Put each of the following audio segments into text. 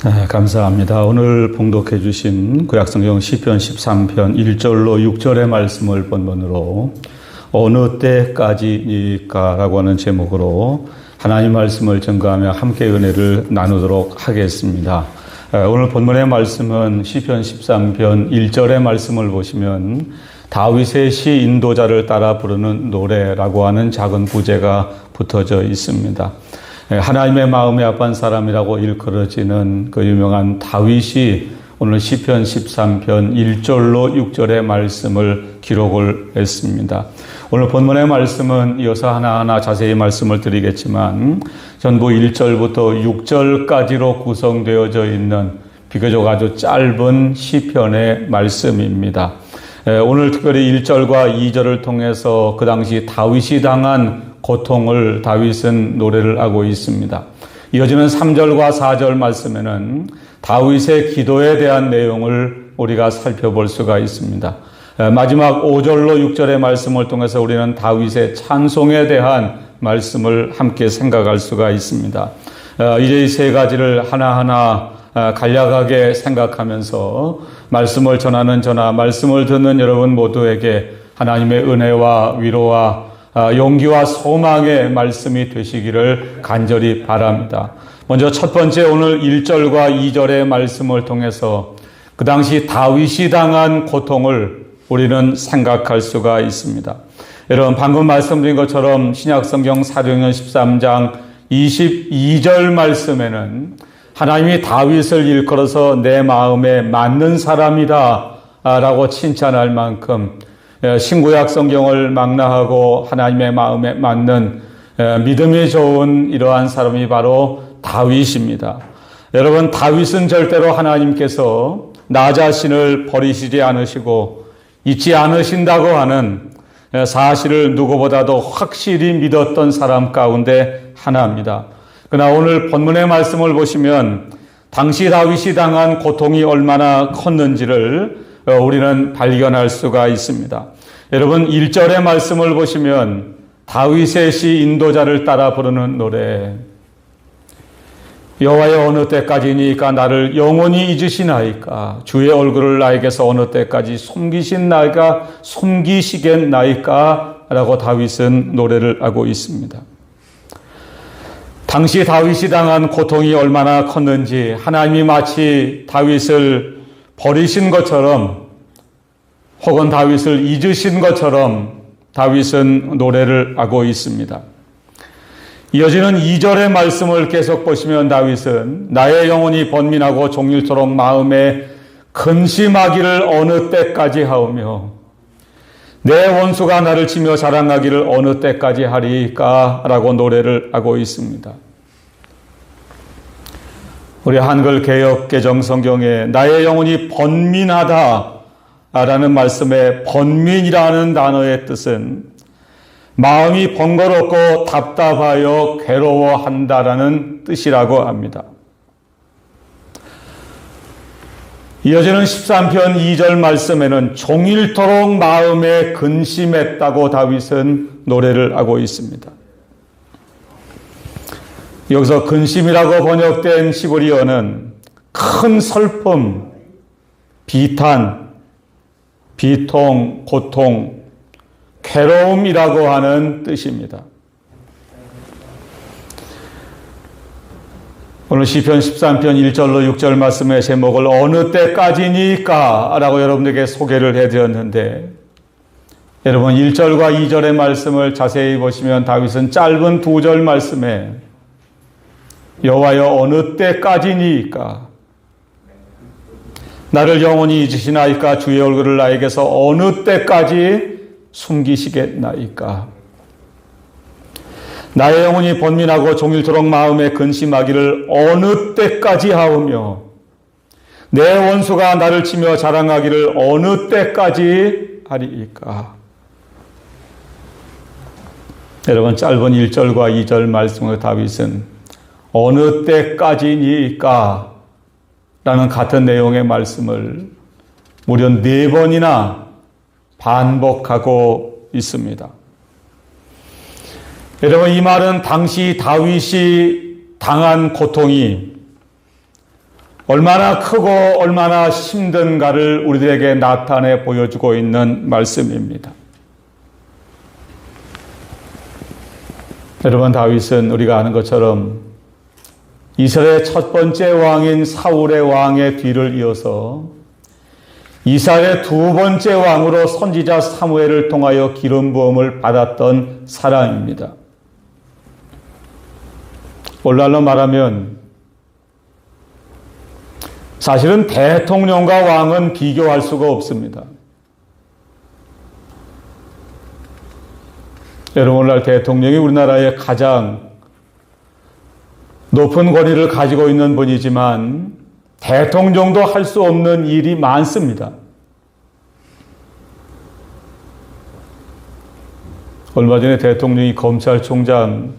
네, 감사합니다. 오늘 봉독해 주신 구약성경 시편 13편 1절로 6절의 말씀을 본문으로 어느 때까지니까 라고 하는 제목으로 하나님 말씀을 증거하며 함께 은혜를 나누도록 하겠습니다. 오늘 본문의 말씀은 시편 13편 1절의 말씀을 보시면 다윗의 시 인도자를 따라 부르는 노래라고 하는 작은 부제가 붙어져 있습니다. 하나님의 마음에 합한 사람이라고 일컬어지는 그 유명한 다윗이 오늘 시편 13편 1절로 6절의 말씀을 기록을 했습니다. 오늘 본문의 말씀은 이어서 하나하나 자세히 말씀을 드리겠지만 전부 1절부터 6절까지로 구성되어져 있는 비교적 아주 짧은 시편의 말씀입니다. 오늘 특별히 1절과 2절을 통해서 그 당시 다윗이 당한 고통을 다윗은 노래를 하고 있습니다. 이어지는 3절과 4절 말씀에는 다윗의 기도에 대한 내용을 우리가 살펴볼 수가 있습니다. 마지막 5절로 6절의 말씀을 통해서 우리는 다윗의 찬송에 대한 말씀을 함께 생각할 수가 있습니다. 이제 이 세 가지를 하나하나 간략하게 생각하면서 말씀을 전하는 저나 말씀을 듣는 여러분 모두에게 하나님의 은혜와 위로와 용기와 소망의 말씀이 되시기를 간절히 바랍니다. 먼저 첫 번째 오늘 1절과 2절의 말씀을 통해서 그 당시 다윗이 당한 고통을 우리는 생각할 수가 있습니다. 여러분 방금 말씀드린 것처럼 신약성경 사도행전 13장 22절 말씀에는 하나님이 다윗을 일컬어서 내 마음에 맞는 사람이다 라고 칭찬할 만큼 신구약 성경을 망라하고 하나님의 마음에 맞는 믿음이 좋은 이러한 사람이 바로 다윗입니다. 여러분 다윗은 절대로 하나님께서 나 자신을 버리시지 않으시고 잊지 않으신다고 하는 사실을 누구보다도 확실히 믿었던 사람 가운데 하나입니다. 그러나 오늘 본문의 말씀을 보시면 당시 다윗이 당한 고통이 얼마나 컸는지를 우리는 발견할 수가 있습니다. 여러분 1절의 말씀을 보시면 다윗의 시 인도자를 따라 부르는 노래 여호와여 어느 때까지니까 나를 영원히 잊으시나이까 주의 얼굴을 나에게서 어느 때까지 숨기시겠나이까 라고 다윗은 노래를 하고 있습니다. 당시 다윗이 당한 고통이 얼마나 컸는지 하나님이 마치 다윗을 버리신 것처럼 혹은 다윗을 잊으신 것처럼 다윗은 노래를 하고 있습니다. 이어지는 2절의 말씀을 계속 보시면 다윗은 나의 영혼이 번민하고 종일토록 마음에 근심하기를 어느 때까지 하오며 내 원수가 나를 치며 자랑하기를 어느 때까지 하리까 라고 노래를 하고 있습니다. 우리 한글 개역 개정 성경에 나의 영혼이 번민하다 라는 말씀에 번민이라는 단어의 뜻은 마음이 번거롭고 답답하여 괴로워한다라는 뜻이라고 합니다. 이어지는 13편 2절 말씀에는 종일토록 마음에 근심했다고 다윗은 노래를 하고 있습니다. 여기서 근심이라고 번역된 히브리어는 큰 슬픔, 비탄, 비통, 고통, 괴로움이라고 하는 뜻입니다. 오늘 시편 13편 1절로 6절 말씀의 제목을 어느 때까지니까 라고 여러분에게 소개를 해드렸는데 여러분 1절과 2절의 말씀을 자세히 보시면 다윗은 짧은 2절 말씀에 여호와여 어느 때까지니까 나를 영원히 잊으시나이까 주의 얼굴을 나에게서 어느 때까지 숨기시겠나이까 나의 영혼이 번민하고 종일토록 마음에 근심하기를 어느 때까지 하오며 내 원수가 나를 치며 자랑하기를 어느 때까지 하리이까. 여러분 짧은 1절과 2절 말씀의 다윗은 어느 때까지니까 라는 같은 내용의 말씀을 무려 4번이나 반복하고 있습니다. 여러분 이 말은 당시 다윗이 당한 고통이 얼마나 크고 얼마나 힘든가를 우리들에게 나타내 보여주고 있는 말씀입니다. 여러분, 다윗은 우리가 아는 것처럼 이스라엘의 첫 번째 왕인 사울의 왕의 뒤를 이어서 이스라엘의 두 번째 왕으로 선지자 사무엘을 통하여 기름 부음을 받았던 사람입니다. 오늘날로 말하면 사실은 대통령과 왕은 비교할 수가 없습니다. 여러분, 오늘날 대통령이 우리나라의 가장 높은 권위를 가지고 있는 분이지만 대통령도 할 수 없는 일이 많습니다. 얼마 전에 대통령이 검찰총장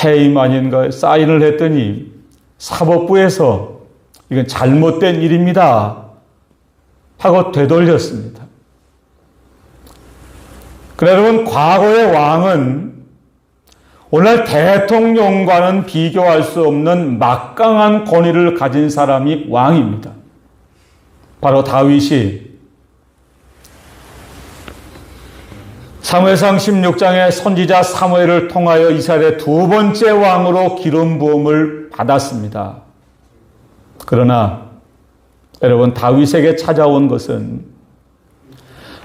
해임 아닌가 사인을 했더니 사법부에서 이건 잘못된 일입니다 하고 되돌렸습니다. 그러나 여러분, 과거의 왕은 오늘 대통령과는 비교할 수 없는 막강한 권위를 가진 사람이 왕입니다. 바로 다윗이 사무엘상 16장의 선지자 사무엘을 통하여 이스라엘의 두 번째 왕으로 기름 부음을 받았습니다. 그러나 여러분, 다윗에게 찾아온 것은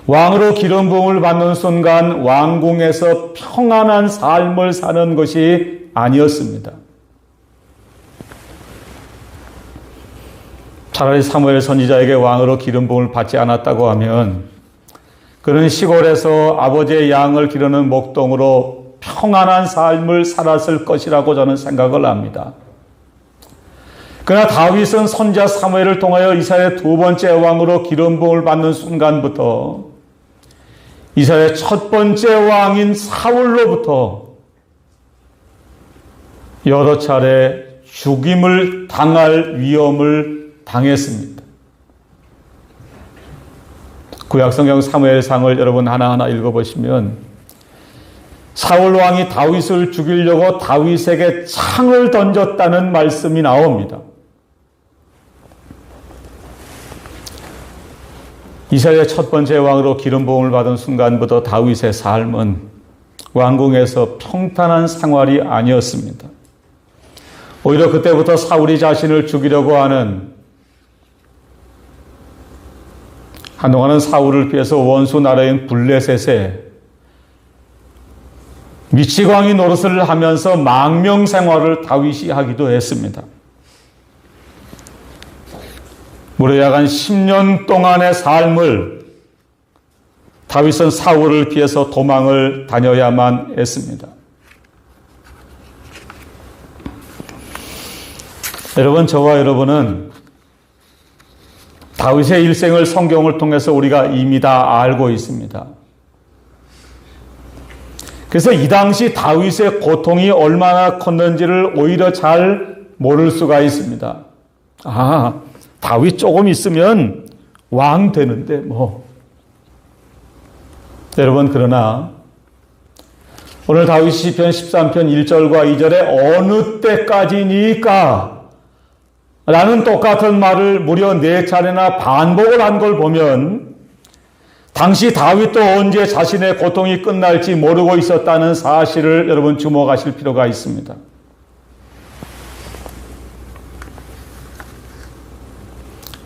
왕으로 기름 부음을 받는 순간 왕궁에서 평안한 삶을 사는 것이 아니었습니다. 차라리 사무엘 선지자에게 왕으로 기름 부음을 받지 않았다고 하면 그는 시골에서 아버지의 양을 기르는 목동으로 평안한 삶을 살았을 것이라고 저는 생각을 합니다. 그러나 다윗은 선지자 사무엘을 통하여 이스라엘의 두 번째 왕으로 기름 부음을 받는 순간부터 이스라엘의 첫 번째 왕인 사울로부터 여러 차례 죽임을 당할 위험을 당했습니다. 구약성경 사무엘상을 여러분 하나하나 읽어보시면 사울 왕이 다윗을 죽이려고 다윗에게 창을 던졌다는 말씀이 나옵니다. 이스라엘의 첫 번째 왕으로 기름 부음을 받은 순간부터 다윗의 삶은 왕궁에서 평탄한 생활이 아니었습니다. 오히려 그때부터 사울이 자신을 죽이려고 하는, 한동안은 사울을 피해서 원수 나라인 블레셋에 미치광이 노릇을 하면서 망명 생활을 다윗이 하기도 했습니다. 무려 약 한 10년 동안의 삶을 다윗은 사울을 피해서 도망을 다녀야만 했습니다. 여러분, 저와 여러분은 다윗의 일생을 성경을 통해서 우리가 이미 다 알고 있습니다. 그래서 이 당시 다윗의 고통이 얼마나 컸는지를 오히려 잘 모를 수가 있습니다. 아, 다윗 조금 있으면 왕 되는데 뭐. 여러분, 그러나 오늘 다윗 시편 13편 1절과 2절에 어느 때까지니까 라는 똑같은 말을 무려 4차례나 반복을 한 걸 보면 당시 다윗도 언제 자신의 고통이 끝날지 모르고 있었다는 사실을 여러분 주목하실 필요가 있습니다.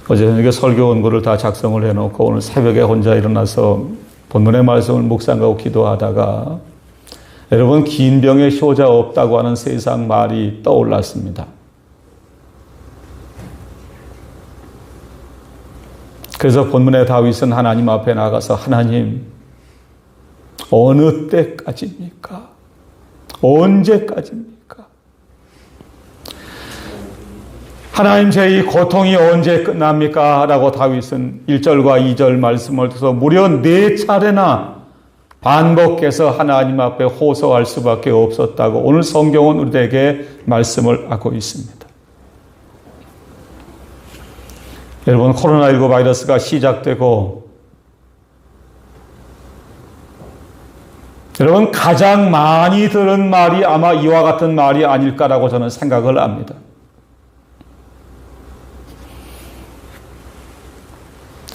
어제 저녁에 설교 원고를 다 작성을 해놓고 오늘 새벽에 혼자 일어나서 본문의 말씀을 묵상하고 기도하다가 여러분, 긴 병에 효자 없다고 하는 세상 말이 떠올랐습니다. 그래서 본문의 다윗은 하나님 앞에 나가서 하나님, 어느 때까지입니까? 언제까지입니까? 하나님, 제 이 고통이 언제 끝납니까? 라고 다윗은 1절과 2절 말씀을 통해서 무려 4차례나 반복해서 하나님 앞에 호소할 수밖에 없었다고 오늘 성경은 우리에게 말씀을 하고 있습니다. 여러분, 코로나19 바이러스가 시작되고 여러분, 가장 많이 들은 말이 아마 이와 같은 말이 아닐까라고 저는 생각을 합니다.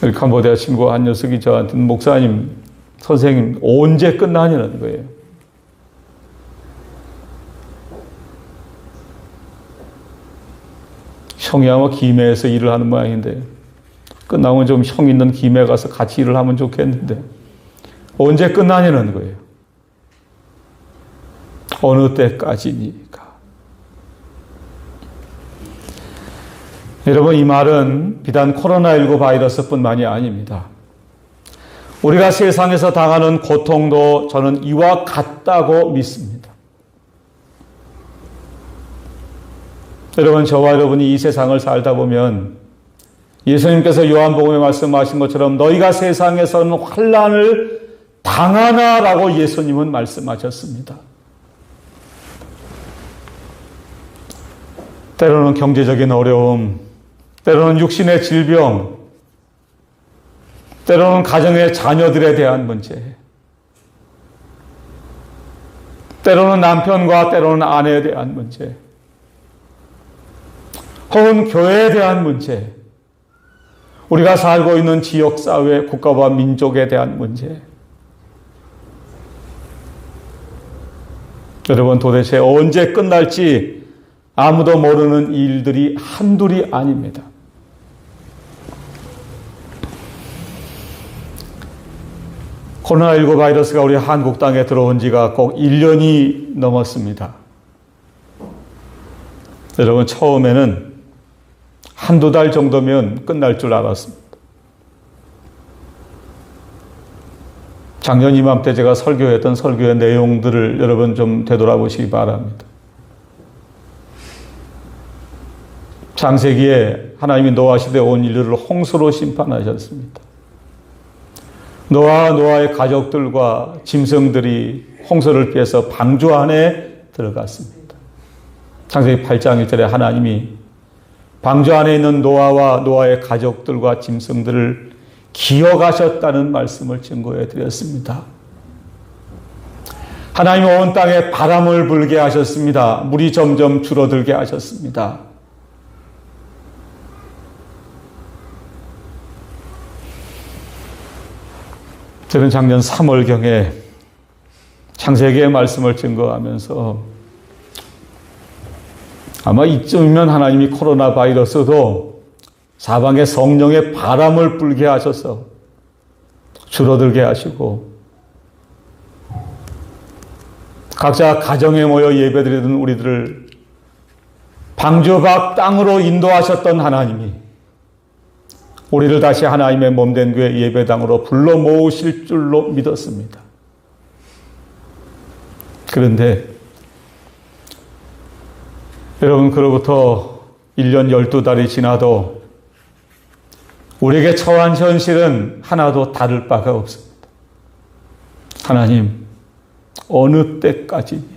우리 캄보디아 친구 한 녀석이 저한테 목사님, 선생님 언제 끝나냐는 거예요. 형이 아마 김해에서 일을 하는 모양인데 끝나면 좀 형 있는 김해 가서 같이 일을 하면 좋겠는데 언제 끝나냐는 거예요. 어느 때까지니까. 여러분, 이 말은 비단 코로나19 바이러스뿐만이 아닙니다. 우리가 세상에서 당하는 고통도 저는 이와 같다고 믿습니다. 여러분, 저와 여러분이 이 세상을 살다 보면 예수님께서 요한복음에 말씀하신 것처럼 너희가 세상에서는 환난을 당하나라고 예수님은 말씀하셨습니다. 때로는 경제적인 어려움, 때로는 육신의 질병, 때로는 가정의 자녀들에 대한 문제, 때로는 남편과 때로는 아내에 대한 문제, 혹은 교회에 대한 문제, 우리가 살고 있는 지역사회, 국가와 민족에 대한 문제. 여러분, 도대체 언제 끝날지 아무도 모르는 일들이 한둘이 아닙니다. 코로나19 바이러스가 우리 한국 땅에 들어온 지가 꼭 1년이 넘었습니다. 여러분, 처음에는 한두 달 정도면 끝날 줄 알았습니다. 작년 이맘때 제가 설교했던 설교의 내용들을 여러분 좀 되돌아보시기 바랍니다. 창세기에 하나님이 노아 시대에 온 인류를 홍수로 심판하셨습니다. 노아의 가족들과 짐승들이 홍수를 피해서 방주 안에 들어갔습니다. 창세기 8장 1절에 하나님이 방주 안에 있는 노아와 노아의 가족들과 짐승들을 기억하셨다는 말씀을 증거해 드렸습니다. 하나님은 온 땅에 바람을 불게 하셨습니다. 물이 점점 줄어들게 하셨습니다. 저는 작년 3월경에 창세기의 말씀을 증거하면서 아마 이쯤이면 하나님이 코로나 바이러스도 사방에 성령의 바람을 불게 하셔서 줄어들게 하시고 각자 가정에 모여 예배드리던 우리들을 방주 밖 땅으로 인도하셨던 하나님이 우리를 다시 하나님의 몸된 교회 예배당으로 불러 모으실 줄로 믿었습니다. 그런데 여러분, 그로부터 1년 12달이 지나도 우리에게 처한 현실은 하나도 다를 바가 없습니다. 하나님, 어느 때까지입니까?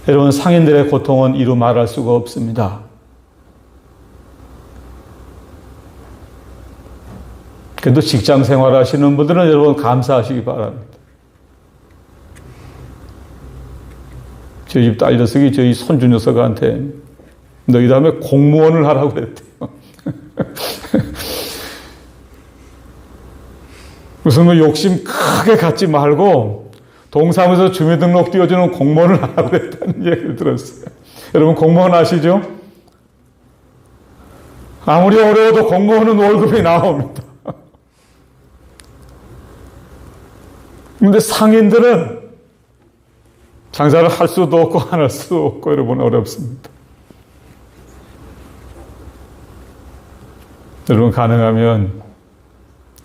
여러분, 상인들의 고통은 이루 말할 수가 없습니다. 그래도 직장 생활하시는 분들은 여러분 감사하시기 바랍니다. 저희 집 딸 녀석이 저희 손주 녀석한테 너희 다음에 공무원을 하라고 그랬대요. 무슨 뭐 욕심 크게 갖지 말고 동사무소 주민등록 띄워주는 공무원을 하라고 그랬다는 얘기를 들었어요. 여러분, 공무원 아시죠? 아무리 어려워도 공무원은 월급이 나옵니다. 그런데 상인들은 장사를 할 수도 없고 안 할 수도 없고 여러분 어렵습니다. 여러분, 가능하면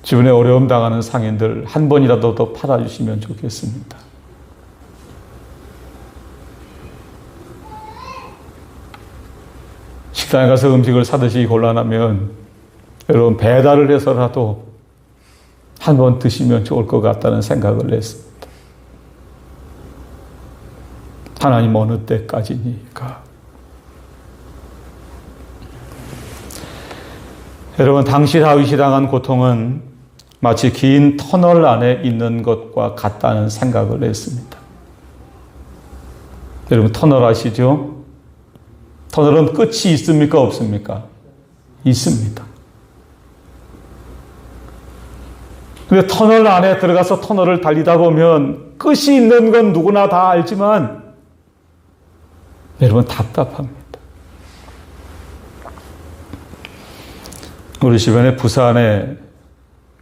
주변에 어려움 당하는 상인들 한 번이라도 더 팔아주시면 좋겠습니다. 식당에 가서 음식을 사드시기 곤란하면 여러분 배달을 해서라도 한 번 드시면 좋을 것 같다는 생각을 했습니다. 하나님, 어느 때까지니까. 여러분, 당시 다윗이 당한 고통은 마치 긴 터널 안에 있는 것과 같다는 생각을 했습니다. 여러분, 터널 아시죠? 터널은 끝이 있습니까? 없습니까? 있습니다. 근데 터널 안에 들어가서 터널을 달리다 보면 끝이 있는 건 누구나 다 알지만 여러분 답답합니다. 우리 주변에 부산에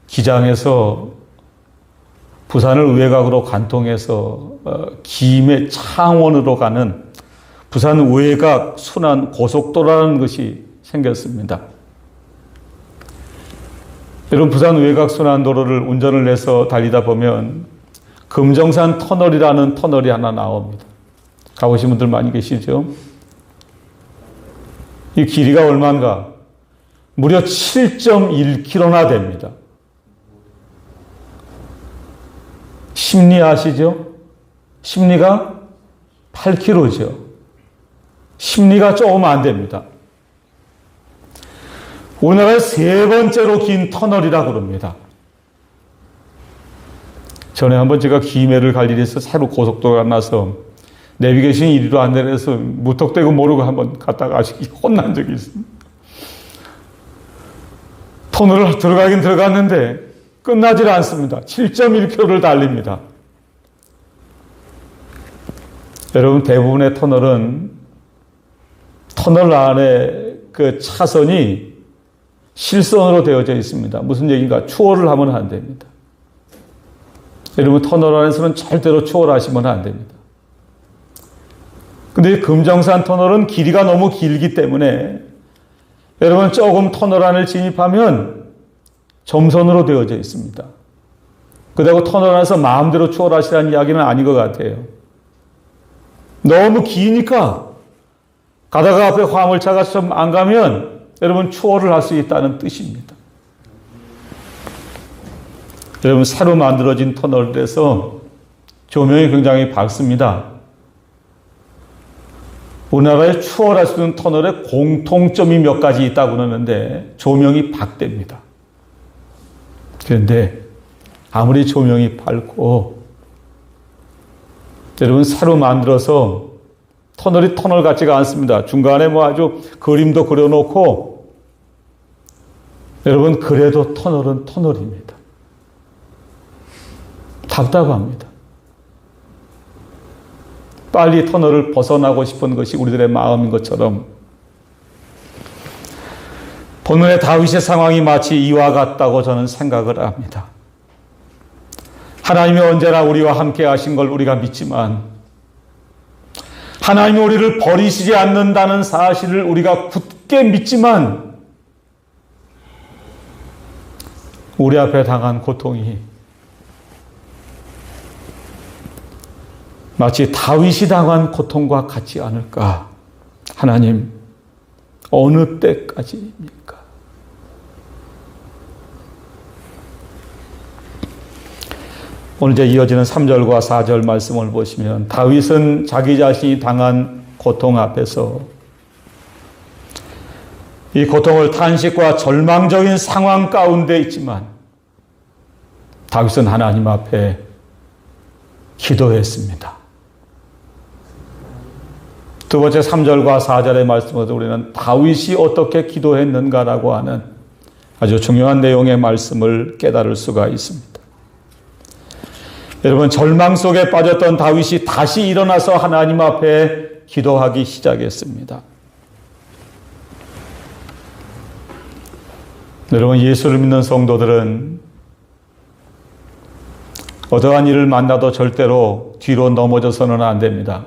기장에서 부산을 외곽으로 관통해서 김해 창원으로 가는 부산 외곽 순환 고속도로라는 것이 생겼습니다. 여러분 부산 외곽 순환도로를 운전을 해서 달리다 보면 금정산 터널이라는 터널이 하나 나옵니다. 가보신 분들 많이 계시죠? 이 길이가 얼마인가? 무려 7.1km나 됩니다. 십리 아시죠? 십리가 8km죠. 십리가 조금 안 됩니다. 우리나라의 세 번째로 긴 터널이라고 그럽니다. 전에 한번 제가 김해를 갈 일이 있어서 새로 고속도로가 나서 내비게이션이 이리로 안 내려서 무턱대고 모르고 한번 갔다가 혼난 적이 있습니다. 터널을 들어가긴 들어갔는데 끝나질 않습니다. 7.1km를 달립니다. 여러분 대부분의 터널은 터널 안에 그 차선이 실선으로 되어져 있습니다. 무슨 얘기인가? 추월을 하면 안 됩니다. 여러분 터널 안에서는 절대로 추월하시면 안 됩니다. 근데 금정산 터널은 길이가 너무 길기 때문에 여러분 조금 터널 안을 진입하면 점선으로 되어져 있습니다. 그리고 터널 안에서 마음대로 추월하시라는 이야기는 아닌 것 같아요. 너무 기니까 가다가 앞에 화물차가 좀 안 가면 여러분 추월을 할 수 있다는 뜻입니다. 여러분 새로 만들어진 터널에서 조명이 굉장히 밝습니다. 우리나라에 추월할 수 있는 터널에 공통점이 몇 가지 있다고 그러는데 조명이 밝답니다. 그런데 아무리 조명이 밝고 여러분 새로 만들어서 터널이 터널 같지가 않습니다. 중간에 뭐 아주 그림도 그려놓고 여러분 그래도 터널은 터널입니다. 답답합니다. 빨리 터널을 벗어나고 싶은 것이 우리들의 마음인 것처럼 본문의 다윗의 상황이 마치 이와 같다고 저는 생각을 합니다. 하나님이 언제나 우리와 함께 하신 걸 우리가 믿지만 하나님이 우리를 버리시지 않는다는 사실을 우리가 굳게 믿지만 우리 앞에 당한 고통이 마치 다윗이 당한 고통과 같지 않을까? 하나님, 어느 때까지입니까? 오늘 이제 이어지는 3절과 4절 말씀을 보시면 다윗은 자기 자신이 당한 고통 앞에서 이 고통을 탄식과 절망적인 상황 가운데 있지만 다윗은 하나님 앞에 기도했습니다. 두 번째 3절과 4절의 말씀에서 우리는 다윗이 어떻게 기도했는가라고 하는 아주 중요한 내용의 말씀을 깨달을 수가 있습니다. 여러분 절망 속에 빠졌던 다윗이 다시 일어나서 하나님 앞에 기도하기 시작했습니다. 여러분 예수를 믿는 성도들은 어떠한 일을 만나도 절대로 뒤로 넘어져서는 안 됩니다.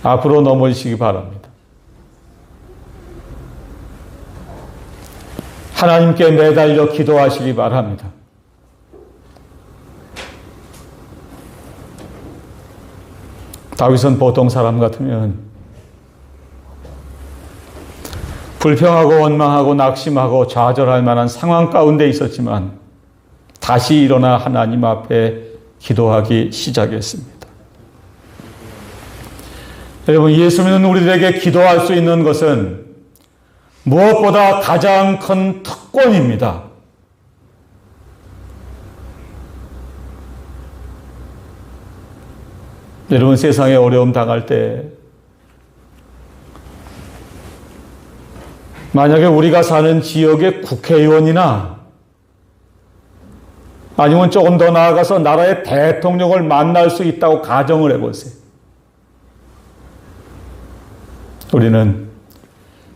앞으로 넘어지시기 바랍니다. 하나님께 매달려 기도하시기 바랍니다. 다윗은 보통 사람 같으면 불평하고 원망하고 낙심하고 좌절할 만한 상황 가운데 있었지만 다시 일어나 하나님 앞에 기도하기 시작했습니다. 여러분 예수 믿는 우리들에게 기도할 수 있는 것은 무엇보다 가장 큰 특권입니다. 여러분, 세상에 어려움 당할 때 만약에 우리가 사는 지역의 국회의원이나 아니면 조금 더 나아가서 나라의 대통령을 만날 수 있다고 가정을 해보세요. 우리는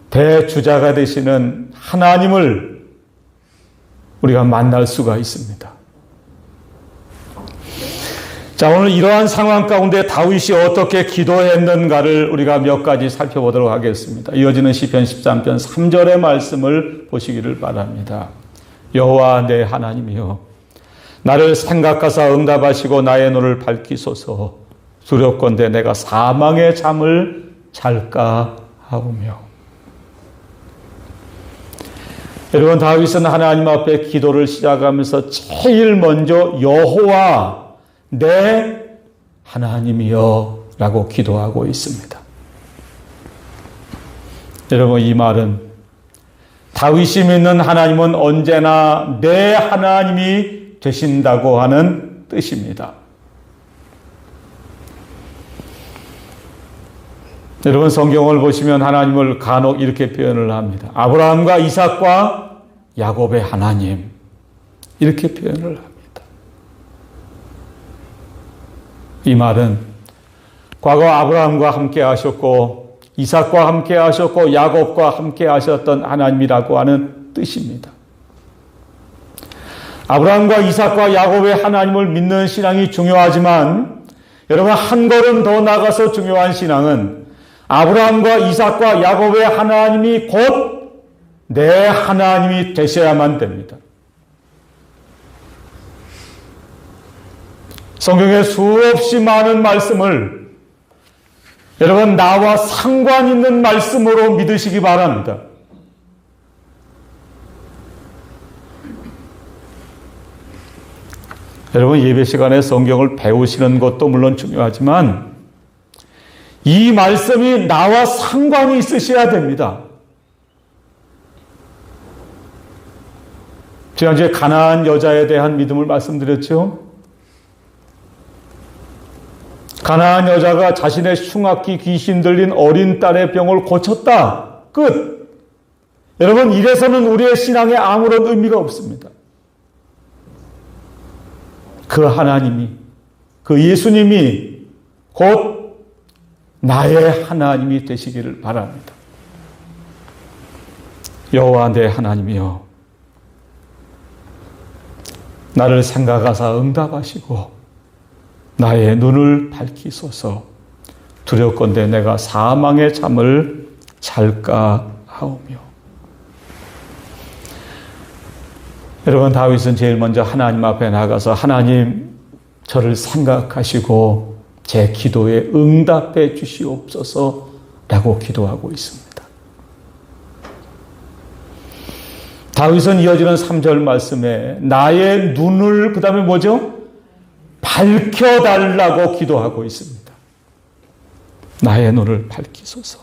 대주자가 되시는 하나님을 우리가 만날 수가 있습니다. 자, 오늘 이러한 상황 가운데 다윗이 어떻게 기도했는가를 우리가 몇 가지 살펴보도록 하겠습니다. 이어지는 시편 13편 3절의 말씀을 보시기를 바랍니다. 여호와 내 하나님이여, 나를 생각하사 응답하시고 나의 눈을 밝히소서. 두렵건대 내가 사망의 잠을 잘까 하오며. 여러분, 다윗은 하나님 앞에 기도를 시작하면서 제일 먼저 여호와 내 하나님이여 라고 기도하고 있습니다. 여러분, 이 말은 다윗이 믿는 하나님은 언제나 내 하나님이 되신다고 하는 뜻입니다. 여러분, 성경을 보시면 하나님을 간혹 이렇게 표현을 합니다. 아브라함과 이삭과 야곱의 하나님, 이렇게 표현을 합니다. 이 말은 과거 아브라함과 함께 하셨고 이삭과 함께 하셨고 야곱과 함께 하셨던 하나님이라고 하는 뜻입니다. 아브라함과 이삭과 야곱의 하나님을 믿는 신앙이 중요하지만 여러분, 한 걸음 더 나가서 중요한 신앙은 아브라함과 이삭과 야곱의 하나님이 곧 내 하나님이 되셔야만 됩니다. 성경에 수없이 많은 말씀을 여러분, 나와 상관 있는 말씀으로 믿으시기 바랍니다. 여러분, 예배 시간에 성경을 배우시는 것도 물론 중요하지만 이 말씀이 나와 상관이 있으셔야 됩니다. 지난주에 가나안 여자에 대한 믿음을 말씀드렸죠. 가나안 여자가 자신의 흉악기 귀신 들린 어린 딸의 병을 고쳤다. 끝. 여러분, 이래서는 우리의 신앙에 아무런 의미가 없습니다. 그 하나님이, 그 예수님이 곧 나의 하나님이 되시기를 바랍니다. 여호와 내 하나님이여, 나를 생각하사 응답하시고 나의 눈을 밝히소서. 두렵건대 내가 사망의 잠을 잘까 하오며. 여러분, 다윗은 제일 먼저 하나님 앞에 나가서 하나님, 저를 생각하시고 제 기도에 응답해 주시옵소서 라고 기도하고 있습니다. 다윗은 이어지는 3절 말씀에 나의 눈을, 그 다음에 뭐죠? 밝혀달라고 기도하고 있습니다. 나의 눈을 밝히소서.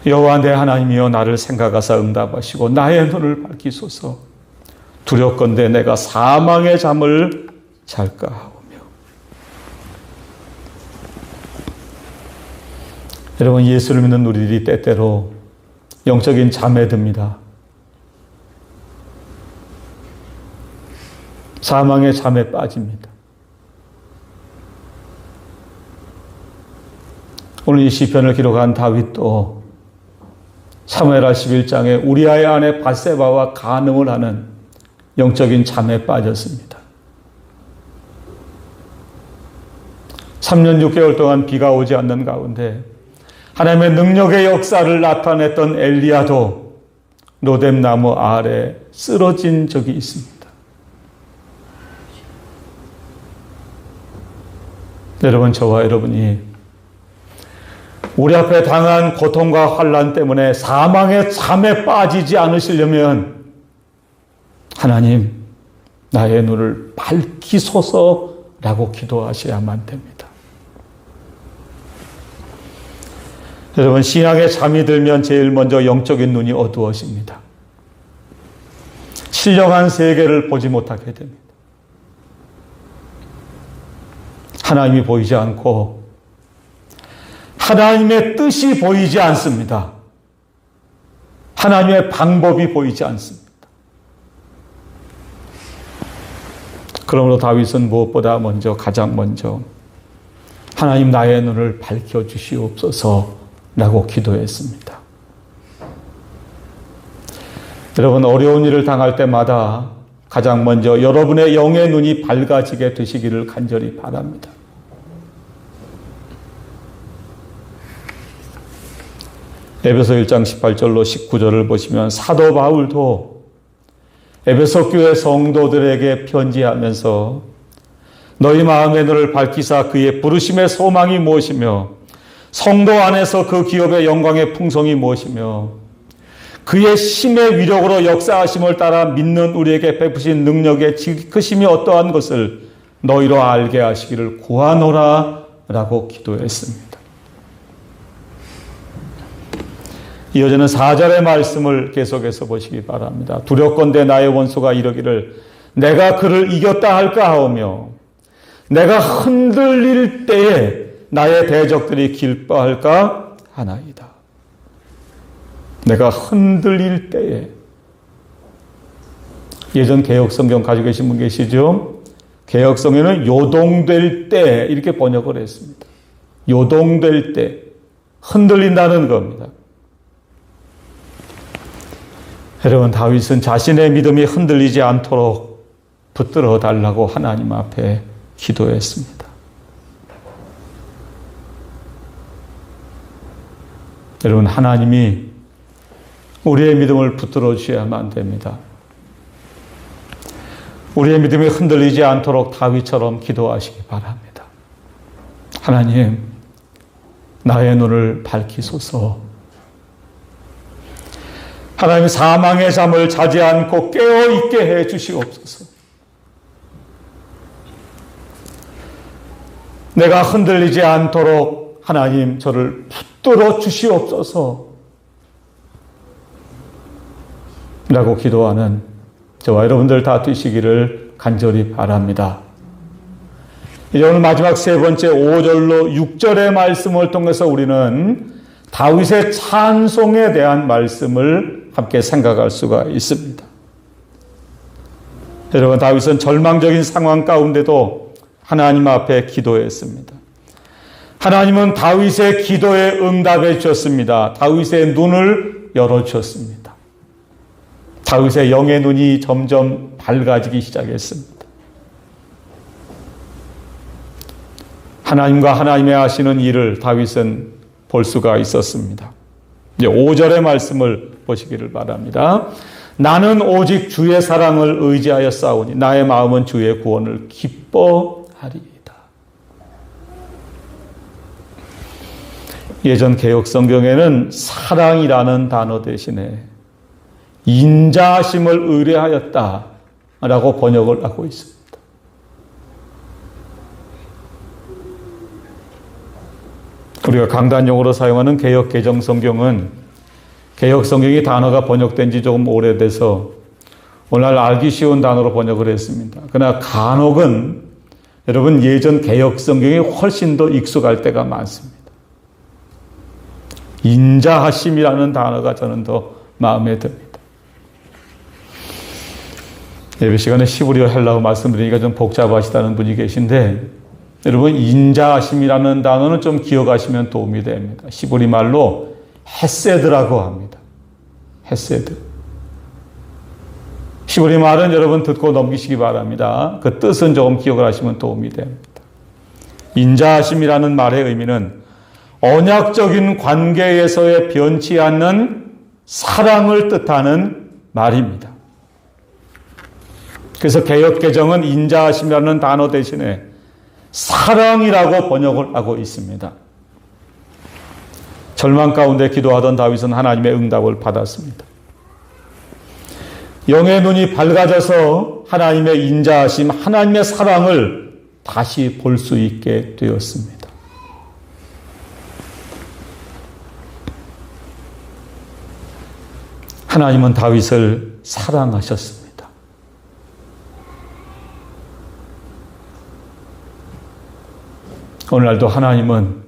여호와 내 하나님이여, 나를 생각하사 응답하시고 나의 눈을 밝히소서. 두렵건대 내가 사망의 잠을 잘까 하오며. 여러분, 예수를 믿는 우리들이 때때로 영적인 잠에 듭니다. 사망의 잠에 빠집니다. 오늘 이 시편을 기록한 다윗도 사무엘하 11장에 우리아의 아내 밧세바와 간음을 하는 영적인 잠에 빠졌습니다. 3년 6개월 동안 비가 오지 않는 가운데 하나님의 능력의 역사를 나타냈던 엘리야도 로뎀나무 아래 쓰러진 적이 있습니다. 여러분, 저와 여러분이 우리 앞에 당한 고통과 환난 때문에 사망의 잠에 빠지지 않으시려면 하나님, 나의 눈을 밝히소서라고 기도하셔야만 됩니다. 여러분, 신앙에 잠이 들면 제일 먼저 영적인 눈이 어두워집니다. 신령한 세계를 보지 못하게 됩니다. 하나님이 보이지 않고 하나님의 뜻이 보이지 않습니다. 하나님의 방법이 보이지 않습니다. 그러므로 다윗은 무엇보다 가장 먼저 하나님 나의 눈을 밝혀주시옵소서라고 기도했습니다. 여러분, 어려운 일을 당할 때마다 가장 먼저 여러분의 영의 눈이 밝아지게 되시기를 간절히 바랍니다. 에베소 1장 18절로 19절을 보시면 사도 바울도 에베소 교회 성도들에게 편지하면서 너희 마음의 눈을 밝히사 그의 부르심의 소망이 무엇이며 성도 안에서 그 기업의 영광의 풍성이 무엇이며 그의 심의 위력으로 역사하심을 따라 믿는 우리에게 베푸신 능력의 크심이 어떠한 것을 너희로 알게 하시기를 구하노라 라고 기도했습니다. 이어지는 4절의 말씀을 계속해서 보시기 바랍니다. 두렵건대 나의 원수가 이르기를 내가 그를 이겼다 할까 하오며 내가 흔들릴 때에 나의 대적들이 기뻐할까 하나이다. 내가 흔들릴 때에. 예전 개혁성경 가지고 계신 분 계시죠? 개혁성경에는 요동될 때 이렇게 번역을 했습니다. 요동될 때, 흔들린다는 겁니다. 여러분, 다윗은 자신의 믿음이 흔들리지 않도록 붙들어 달라고 하나님 앞에 기도했습니다. 여러분, 하나님이 우리의 믿음을 붙들어 주셔야만 됩니다. 우리의 믿음이 흔들리지 않도록 다윗처럼 기도하시기 바랍니다. 하나님, 나의 눈을 밝히소서. 하나님, 사망의 잠을 자지 않고 깨어있게 해 주시옵소서. 내가 흔들리지 않도록 하나님 저를 붙들어 주시옵소서 라고 기도하는 저와 여러분들 다 되시기를 간절히 바랍니다. 이제 오늘 마지막 세 번째 5절로 6절의 말씀을 통해서 우리는 다윗의 찬송에 대한 말씀을 함께 생각할 수가 있습니다. 여러분, 다윗은 절망적인 상황 가운데도 하나님 앞에 기도했습니다. 하나님은 다윗의 기도에 응답해 주셨습니다. 다윗의 눈을 열어주셨습니다. 다윗의 영의 눈이 점점 밝아지기 시작했습니다. 하나님과 하나님의 하시는 일을 다윗은 볼 수가 있었습니다. 이제 5절의 말씀을 보시기를 바랍니다. 나는 오직 주의 사랑을 의지하여 싸우니 나의 마음은 주의 구원을 기뻐하리이다. 예전 개혁 성경에는 사랑이라는 단어 대신에 인자하심을 의뢰하였다라고 번역을 하고 있습니다. 우리가 강단용어로 사용하는 개역 개정 성경은 개역 성경이 단어가 번역된 지 조금 오래돼서 오늘날 알기 쉬운 단어로 번역을 했습니다. 그러나 간혹은 여러분 예전 개역 성경이 훨씬 더 익숙할 때가 많습니다. 인자하심이라는 단어가 저는 더 마음에 듭니다. 예배 시간에 히브리어 헬라어 말씀드리니까 좀 복잡하시다는 분이 계신데 여러분 인자하심이라는 단어는 좀 기억하시면 도움이 됩니다. 히브리 말로 헤세드라고 합니다. 헤세드. 히브리 말은 여러분 듣고 넘기시기 바랍니다. 그 뜻은 조금 기억을 하시면 도움이 됩니다. 인자하심이라는 말의 의미는 언약적인 관계에서의 변치 않는 사랑을 뜻하는 말입니다. 그래서 개역개정은 인자하심이라는 단어 대신에 사랑이라고 번역을 하고 있습니다. 절망 가운데 기도하던 다윗은 하나님의 응답을 받았습니다. 영의 눈이 밝아져서 하나님의 인자하심, 하나님의 사랑을 다시 볼 수 있게 되었습니다. 하나님은 다윗을 사랑하셨습니다. 오늘날도 하나님은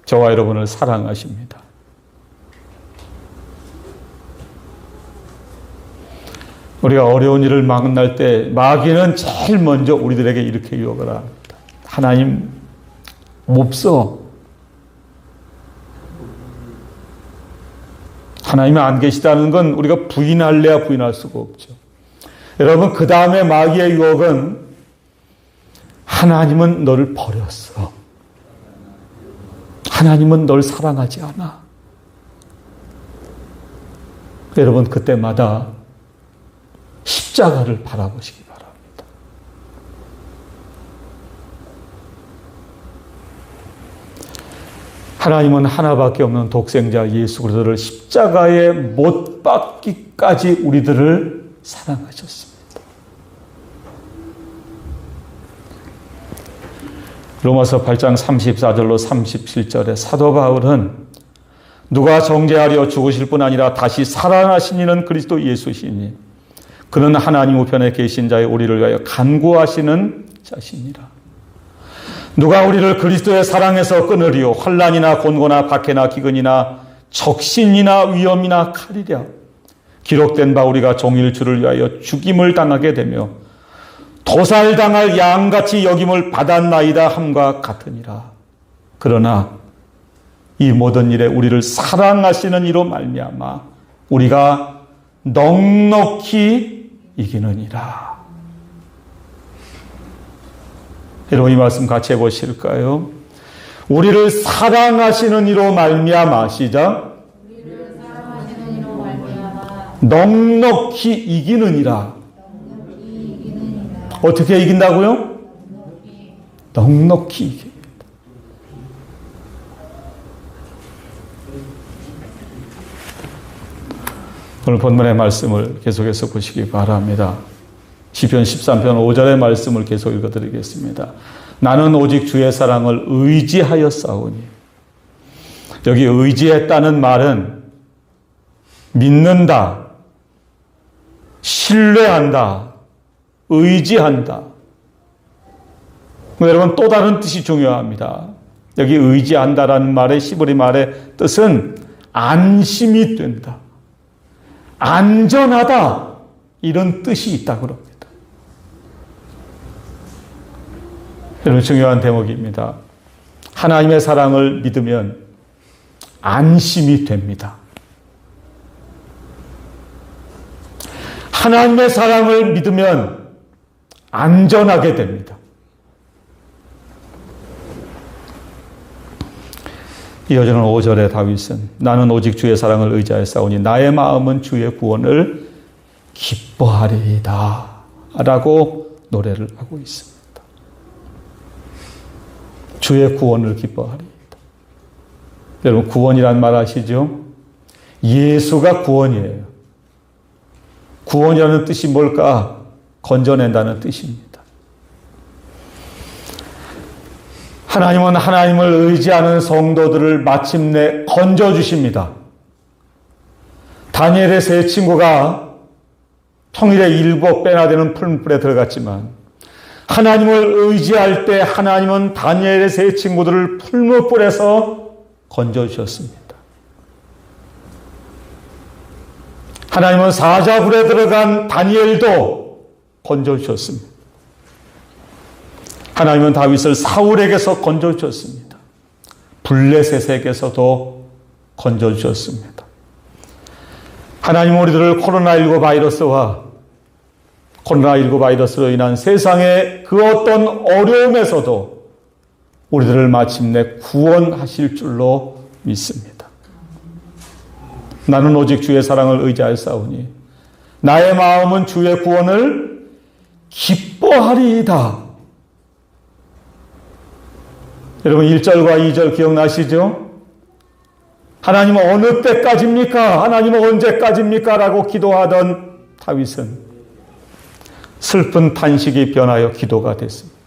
저와 여러분을 사랑하십니다. 우리가 어려운 일을 만날 때 마귀는 제일 먼저 우리들에게 이렇게 유혹을 합니다. 하나님 없어. 하나님이 안 계시다는 건 우리가 부인할래야 부인할 수가 없죠. 여러분, 그 다음에 마귀의 유혹은 하나님은 너를 버렸어. 하나님은 널 사랑하지 않아. 여러분, 그때마다 십자가를 바라보시기 바랍니다. 하나님은 하나밖에 없는 독생자 예수 그리스도를 십자가에 못 박기까지 우리들을 사랑하셨습니다. 로마서 8장 34절로 37절에 사도 바울은 누가 정죄하려 죽으실 뿐 아니라 다시 살아나신 이는 그리스도 예수시니 그는 하나님 우편에 계신 자의 우리를 위하여 간구하시는 자시니라. 누가 우리를 그리스도의 사랑에서 끊으리요? 환난이나 곤고나 박해나 기근이나 적신이나 위험이나 칼이랴. 기록된 바 우리가 종일 주를 위하여 죽임을 당하게 되며 도살당할 양같이 여김을 받았나이다 함과 같으니라. 그러나 이 모든 일에 우리를 사랑하시는 이로 말미암아 우리가 넉넉히 이기느니라. 여러분, 이 말씀 같이 해보실까요? 우리를 사랑하시는 이로 말미암아, 시작. 우리를 사랑하시는 이로 말미암아 넉넉히 이기느니라. 어떻게 이긴다고요? 넉넉히 이깁니다. 오늘 본문의 말씀을 계속해서 보시기 바랍니다. 시편 13편 5절의 말씀을 계속 읽어드리겠습니다. 나는 오직 주의 사랑을 의지하여 싸우니. 여기 의지했다는 말은 믿는다, 신뢰한다, 의지한다. 여러분, 또 다른 뜻이 중요합니다. 여기 의지한다라는 말의 히브리 말의 뜻은 안심이 된다, 안전하다, 이런 뜻이 있다고 합니다. 여러분, 중요한 대목입니다. 하나님의 사랑을 믿으면 안심이 됩니다. 하나님의 사랑을 믿으면 안전하게 됩니다. 이어지는 5절의 다윗은 나는 오직 주의 사랑을 의지하여 싸우니 나의 마음은 주의 구원을 기뻐하리이다 라고 노래를 하고 있습니다. 주의 구원을 기뻐하리이다. 여러분, 구원이란 말 아시죠? 예수가 구원이에요. 구원이라는 뜻이 뭘까? 건져낸다는 뜻입니다. 하나님은 하나님을 의지하는 성도들을 마침내 건져주십니다. 다니엘의 세 친구가 평일에 일곱 배나 되는 풀무불에 들어갔지만 하나님을 의지할 때 하나님은 다니엘의 세 친구들을 풀무불에서 건져주셨습니다. 하나님은 사자굴에 들어간 다니엘도 건져주셨습니다. 하나님은 다윗을 사울에게서 건져주셨습니다. 블레셋에게서도 건져주셨습니다. 하나님은 우리들을 코로나19 바이러스로 인한 세상의 그 어떤 어려움에서도 우리들을 마침내 구원하실 줄로 믿습니다. 나는 오직 주의 사랑을 의지하여 싸우니 나의 마음은 주의 구원을 기뻐하리이다. 여러분, 1절과 2절 기억나시죠? 하나님은 어느 때까지입니까? 하나님은 언제까지입니까? 라고 기도하던 다윗은 슬픈 탄식이 변하여 기도가 됐습니다.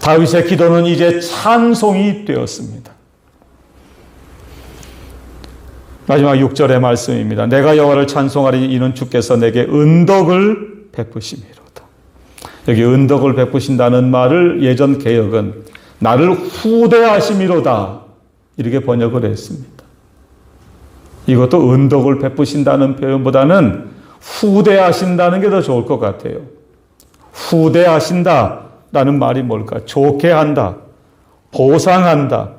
다윗의 기도는 이제 찬송이 되었습니다. 마지막 6절의 말씀입니다. 내가 여호와를 찬송하리니 이는 주께서 내게 은덕을 베푸심이로다. 여기 은덕을 베푸신다는 말을 예전 개역은 나를 후대하심이로다. 이렇게 번역을 했습니다. 이것도 은덕을 베푸신다는 표현보다는 후대하신다는 게 더 좋을 것 같아요. 후대하신다라는 말이 뭘까? 좋게 한다, 보상한다,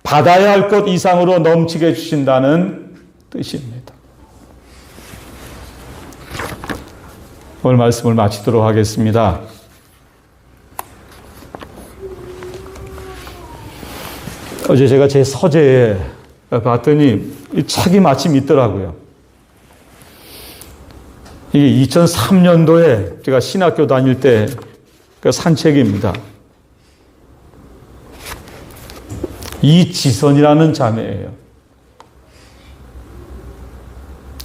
받아야 할 것 이상으로 넘치게 해주신다는 뜻입니다. 오늘 말씀을 마치도록 하겠습니다. 어제 제가 제 서재에 봤더니 이 책이 마침 있더라고요. 이게 2003년도에 제가 신학교 다닐 때 산 책입니다. 이지선이라는 자매예요.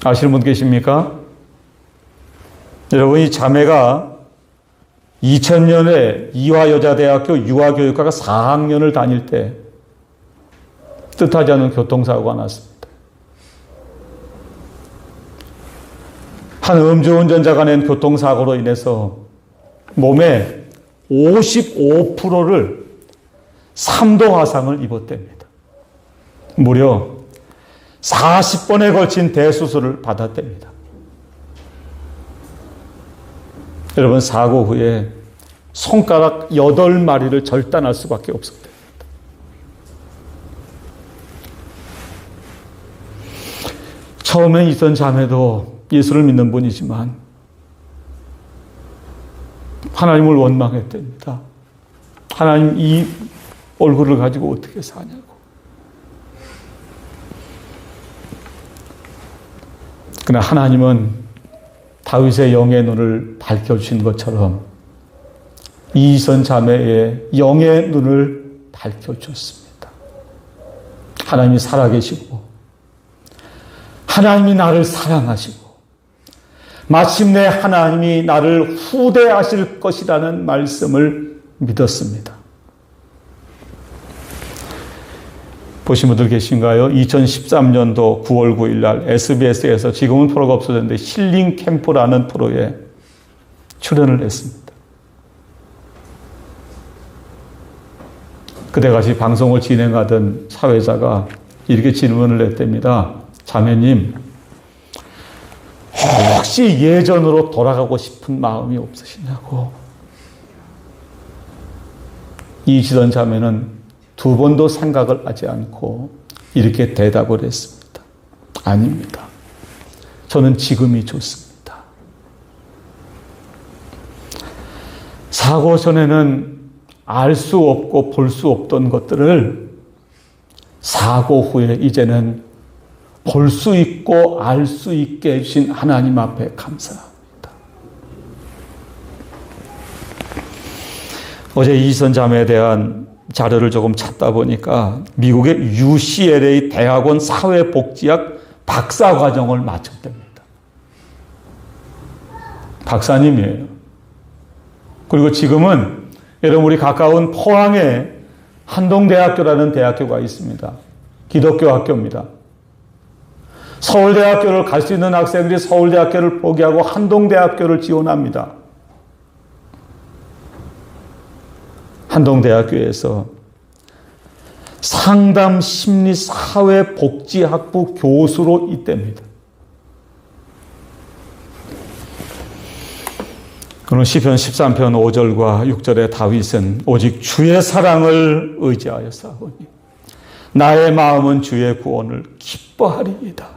아시는 분 계십니까? 여러분, 이 자매가 2000년에 이화여자대학교 유아교육과가 4학년을 다닐 때 뜻하지 않은 교통사고가 났습니다. 한 음주운전자가 낸 교통사고로 인해서 몸의 55%를 3도 화상을 입었답니다. 무려 40번에 걸친 대수술을 받았답니다. 여러분, 사고 후에 손가락 8마리를 절단할 수밖에 없었답니다. 처음에 있던 자매도 예수를 믿는 분이지만 하나님을 원망했답니다. 하나님, 이 얼굴을 가지고 어떻게 사냐고. 그러나 하나님은 다윗의 영의 눈을 밝혀주신 것처럼 이선 자매의 영의 눈을 밝혀주셨습니다. 하나님이 살아계시고 하나님이 나를 사랑하시고 마침내 하나님이 나를 후대하실 것이라는 말씀을 믿었습니다. 보신 분들 계신가요? 2013년도 9월 9일 날 SBS에서, 지금은 프로가 없어졌는데 힐링 캠프라는 프로에 출연을 했습니다. 그때 같이 방송을 진행하던 사회자가 이렇게 질문을 했답니다. 자매님, 혹시 예전으로 돌아가고 싶은 마음이 없으시냐고. 이지선 자매는 2번도 생각을 하지 않고 이렇게 대답을 했습니다. 아닙니다. 저는 지금이 좋습니다. 사고 전에는 알 수 없고 볼 수 없던 것들을 사고 후에 이제는 볼 수 있고 알 수 있게 해주신 하나님 앞에 감사합니다. 어제 이선 자매에 대한 자료를 조금 찾다 보니까 미국의 UCLA 대학원 사회복지학 박사과정을 마쳤답니다. 박사님이에요. 그리고 지금은 여러분, 우리 가까운 포항에 한동대학교라는 대학교가 있습니다. 기독교 학교입니다. 서울대학교를 갈 수 있는 학생들이 서울대학교를 포기하고 한동대학교를 지원합니다. 한동대학교에서 상담심리사회복지학부 교수로 있답니다. 그럼 시편 13편 5절과 6절의 다윗은 오직 주의 사랑을 의지하여 싸우니 나의 마음은 주의 구원을 기뻐하리이다.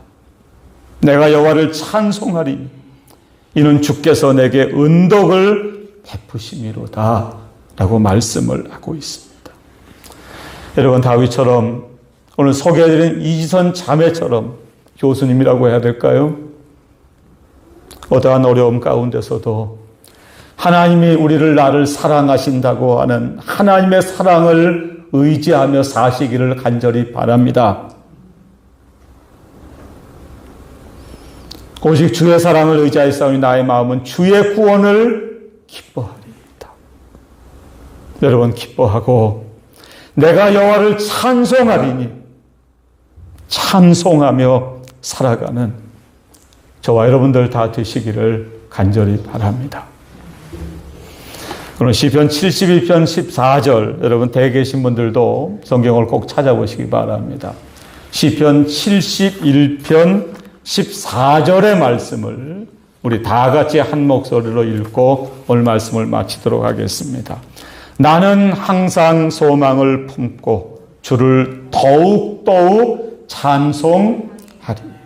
내가 여호와를 찬송하리니 이는 주께서 내게 은덕을 베푸심이로다 라고 말씀을 하고 있습니다. 여러분, 다윗처럼 오늘 소개해드린 이지선 자매처럼 교수님이라고 해야 될까요? 어떠한 어려움 가운데서도 하나님이 나를 사랑하신다고 하는 하나님의 사랑을 의지하며 사시기를 간절히 바랍니다. 오직 주의 사랑을 의지하여 싸우니 나의 마음은 주의 구원을 기뻐하리이다. 여러분, 기뻐하고 내가 여호와를 찬송하리니 찬송하며 살아가는 저와 여러분들 다 되시기를 간절히 바랍니다. 오늘 시편 72편 14절, 여러분 댁에 계신 분들도 성경을 꼭 찾아보시기 바랍니다. 시편 71편 14절의 말씀을 우리 다 같이 한 목소리로 읽고 오늘 말씀을 마치도록 하겠습니다. 나는 항상 소망을 품고 주를 더욱더욱 찬송하리.